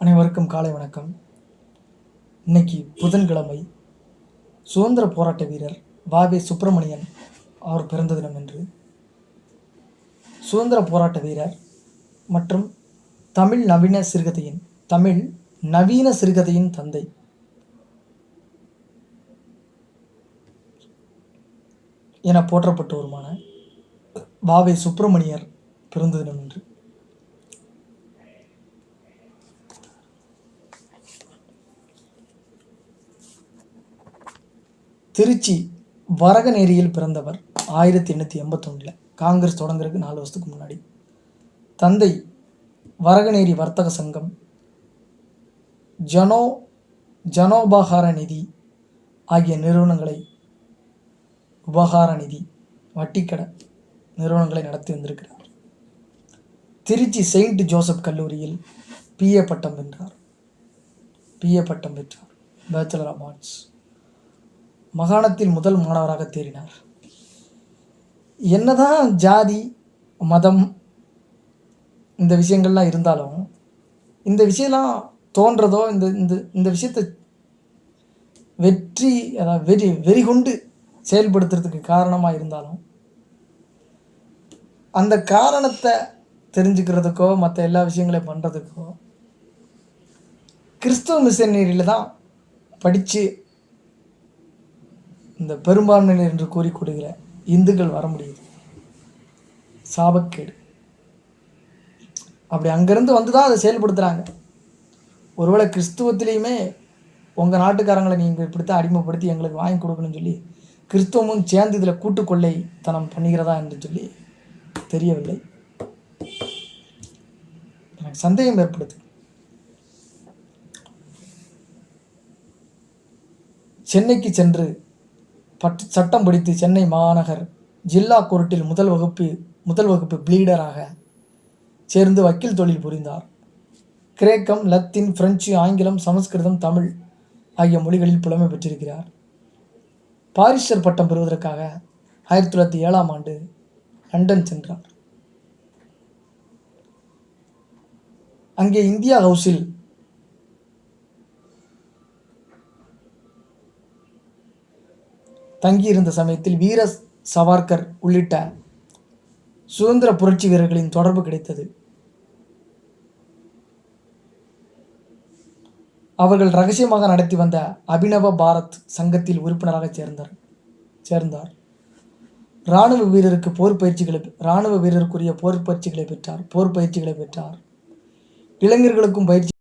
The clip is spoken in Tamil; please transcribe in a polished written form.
அனைவருக்கும் காலை வணக்கம். இன்னைக்கு புதன்கிழமை. சுதந்திர போராட்ட வீரர் வ.வே. சுப்பிரமணியன் அவர் பிறந்த தினம் என்று சுதந்திர போராட்ட வீரர் மற்றும் தமிழ் நவீன சிறுகதையின் தந்தை என போற்றப்பட்டு வருமான வ.வே. சுப்பிரமணியர் பிறந்த தினம் என்று திருச்சி வரகநேரியில் பிறந்தவர். 1881 காங்கிரஸ் தொடங்குறதுக்கு 4 வருஷத்துக்கு முன்னாடி. தந்தை வரகநேரி வர்த்தக சங்கம், ஜனோபகார நிதி ஆகிய நிறுவனங்களை, உபகார நிதி, வட்டிக்கடை நிறுவனங்களை நடத்தி வந்திருக்கிறார். திருச்சி செயின்ட் ஜோசப் கல்லூரியில் பிஏ பட்டம் பெற்றார். Bachelor of arts. மாகாணத்தில் முதல் மாணவராக தேறினார். என்னதான் ஜாதி மதம் இந்த விஷயங்கள்லாம் இருந்தாலும், இந்த விஷயம்லாம் தோன்றதோ இந்த விஷயத்தை வெறி கொண்டு செயல்படுத்துறதுக்கு காரணமாக இருந்தாலும், அந்த காரணத்தை தெரிஞ்சுக்கிறதுக்கோ மற்ற எல்லா விஷயங்களையும் பண்ணுறதுக்கோ கிறிஸ்துவ மிஷனரியில் தான் படித்து இந்த பெரும்பான்மையினர் என்று கூறிக்கொடுகிற இந்துக்கள் வர முடியுது. சாபக்கேடு. அப்படி அங்கேருந்து வந்து தான் அதை செயல்படுத்துகிறாங்க. ஒருவேளை கிறிஸ்துவத்திலையுமே உங்கள் நாட்டுக்காரங்களை நீங்கள் இப்படித்தான் அடிமைப்படுத்தி எங்களுக்கு வாங்கி கொடுக்கணும்னு சொல்லி கிறிஸ்துவமும் சேர்ந்து இதில் கூட்டுக்கொள்ளை தனம் பண்ணுகிறதா என்று சொல்லி தெரியவில்லை. எனக்கு சந்தேகம் ஏற்படுது. சென்னைக்கு சென்று சட்டம் படித்து சென்னை மாநகர் ஜில்லா கோர்ட்டில் முதல் வகுப்பு ப்ளீடராக சேர்ந்து வக்கீல் தொழில் புரிந்தார். கிரேக்கம், லத்தீன், பிரெஞ்சு, ஆங்கிலம், சமஸ்கிருதம், தமிழ் ஆகிய மொழிகளில் புலமை பெற்றிருக்கிறார். பாரிஸ்டர் பட்டம் பெறுவதற்காக 1907 லண்டன் சென்றார். அங்கே இந்தியா ஹவுஸில் தங்கியிருந்த சமயத்தில் வீர சவார்கர் உள்ளிட்ட சுதந்திர புரட்சி வீரர்களின் தொடர்பு கிடைத்தது. அவர்கள் ரகசியமாக நடத்தி வந்த அபினவ பாரத் சங்கத்தில் உறுப்பினராக சேர்ந்தார். இராணுவ வீரருக்குரிய போர் பயிற்சிகளை பெற்றார். இளைஞர்களுக்கும் பயிற்சி